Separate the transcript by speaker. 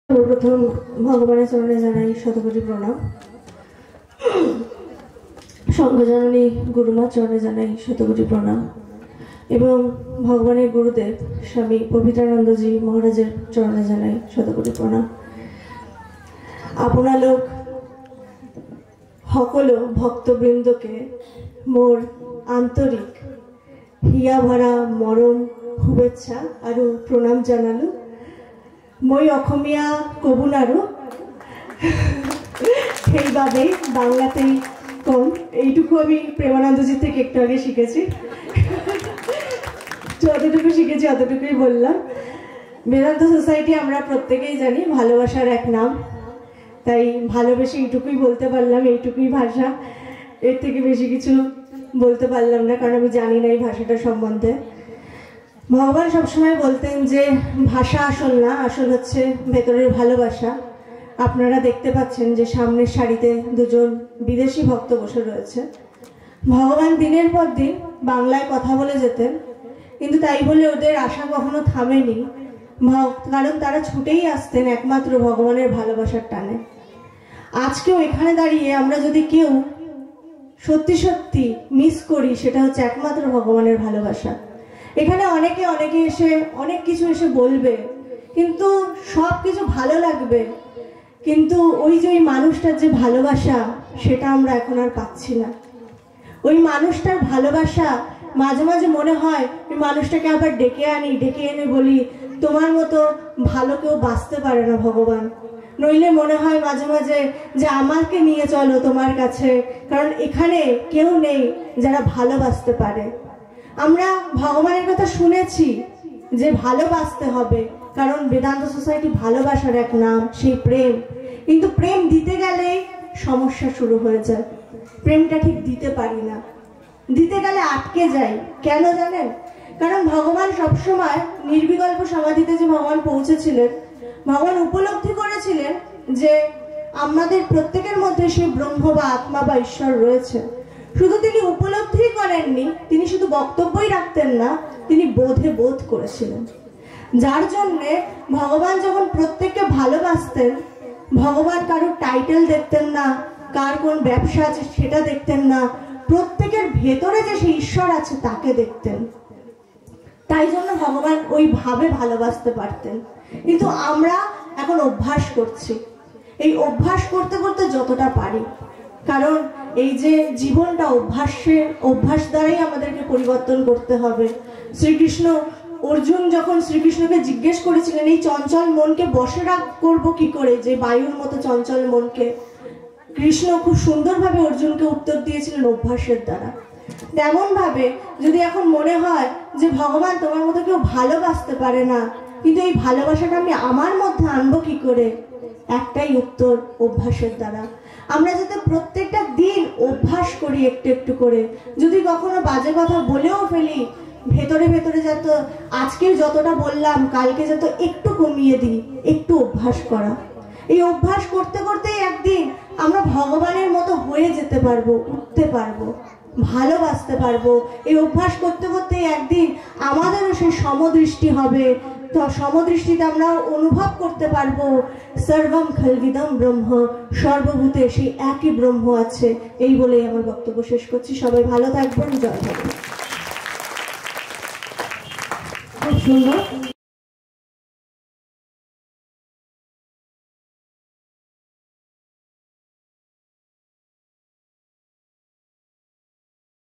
Speaker 1: সর্বপ্রথম ভগবানের চরণে জানাই শতকোটি প্রণাম। সংঘজননী গুরুমার চরণে জানাই শতকোটি প্রণাম এবং ভগবানের গুরুদেব স্বামী পবিত্রানন্দজি মহারাজের চরণে জানাই শতকোটি প্রণাম। আপোনালোক সকলো ভক্তবৃন্দকে মোর আন্তরিক হিয়া ভরা মৰম শুভেচ্ছা আৰু প্ৰণাম জনালো। মই অসমীয়া ক'ব নোৱাৰো, সেইভাবে বাংলাতেই কম। এইটুকু আমি প্রেমানন্দজি থেকে একটু আগে শিখেছি, যতটুকু শিখেছি অতটুকুই বললাম। বেদান্ত সোসাইটি আমরা প্রত্যেকেই জানি ভালোবাসার এক নাম, তাই ভালোবেসে এইটুকুই বলতে পারলাম। এইটুকুই ভাষা, এর থেকে বেশি কিছু বলতে পারলাম না, কারণ আমি জানি না এই ভাষাটা সম্বন্ধে। ভগবান সবসময় বলতেন যে ভাষা আসল না, আসল হচ্ছে ভেতরের ভালোবাসা। আপনারা দেখতে পাচ্ছেন যে সামনের সারিতে দুজন বিদেশি ভক্ত বসে রয়েছে। ভগবান দিনের পর দিন বাংলায় কথা বলে যেতেন, কিন্তু তাই বলে ওদের আশা কখনো থামেনি, কারণ তারা ছুটেই আসতেন একমাত্র ভগবানের ভালোবাসার টানে। আজকেও এখানে দাঁড়িয়ে আমরা যদি কেউ সত্যি সত্যি মিস করি, সেটা হচ্ছে একমাত্র ভগবানের ভালোবাসা। এখানে অনেকে এসে অনেক কিছু এসে বলবে, কিন্তু সব কিছু ভালো লাগবে, কিন্তু ওই যে ওই মানুষটার যে ভালোবাসা, সেটা আমরা এখন আর পাচ্ছি না। ওই মানুষটার ভালোবাসা মাঝে মাঝে মনে হয় ওই মানুষটাকে আবার ডেকে এনে বলি, তোমার মতো ভালো কেউ বাঁচতে পারে না ভগবান। নইলে মনে হয় মাঝে মাঝে যে আমাকে নিয়ে চলো তোমার কাছে, কারণ এখানে কেউ নেই যারা ভালোবাসতে পারে। আমরা ভগবানের কথা শুনেছি যে ভালোবাসতে হবে, কারণ বেদান্ত সোসাইটি ভালোবাসার এক নাম, সেই প্রেম। কিন্তু প্রেম দিতে গেলেই সমস্যা শুরু হয়ে যায়, প্রেমটা ঠিক দিতে পারি না, দিতে গেলে আটকে যাই। কেন জানেন? কারণ ভগবান সবসময় নির্বিকল্প সমাধিতে যে ভগবান পৌঁছেছিলেন, ভগবান উপলব্ধি করেছিলেন যে আমাদের প্রত্যেকের মধ্যে সেই ব্রহ্ম বা আত্মা বা ঈশ্বর রয়েছে। শুধু তিনি উপলব্ধি করেননি, তিনি শুধু বক্তব্যই রাখতেন না, তিনি বোধ করেছিলেন। যার জন্যে ভগবান যখন প্রত্যেককে ভালোবাসতেন, ভগবান কারোর টাইটেল দেখতেন না, কার কোন ব্যবসা আছে সেটা দেখতেন না, প্রত্যেকের ভেতরে যে সেই ঈশ্বর আছে তাকে দেখতেন। তাই জন্য ভগবান ওইভাবে ভালোবাসতে পারতেন। কিন্তু আমরা এখন অভ্যাস করছি, এই অভ্যাস করতে করতে যতটা পারি, কারণ এই যে জীবনটা অভ্যাস দ্বারাই আমাদেরকে পরিবর্তন করতে হবে। শ্রীকৃষ্ণ অর্জুন যখন শ্রীকৃষ্ণকে জিজ্ঞেস করেছিলেন এই চঞ্চল মনকে বসে করবো কি করে, যে বায়ুর মতো চঞ্চল মনকে, কৃষ্ণ খুব সুন্দরভাবে অর্জুনকে উত্তর দিয়েছিলেন অভ্যাসের দ্বারা। তেমন ভাবে যদি এখন মনে হয় যে ভগবান তোমার মতো কেউ ভালোবাসতে পারে না, কিন্তু এই ভালোবাসাটা আমি আমার মধ্যে আনবো কি করে, একটাই উত্তর, অভ্যাসের দ্বারা। আমরা যাতে প্রত্যেকটা দিন অভ্যাস করি একটু একটু করে, যদি কখনো বাজে কথা বলেও ফেলি, ভেতরে ভেতরে যাতে আজকে যতটা বললাম কালকে যাতে একটু কমিয়ে দিই, একটু অভ্যাস করা। এই অভ্যাস করতে করতেই একদিন আমরা ভগবানের মতো হয়ে যেতে পারবো, উঠতে পারবো, ভালোবাসতে পারবো। এই অভ্যাস করতে করতেই একদিন আমাদেরও সেই সমদৃষ্টি হবে। তো সমদৃষ্টিতে আমরা অনুভব করতে পারবো সর্বম খলবিদম ব্রহ্ম, সর্বভূতে সেই একই ব্রহ্ম আছে। এই বলেই আমার বক্তব্য শেষ করছি। সবাই ভালো থাকবেন। জয় ভগবান। খুব সুন্দর।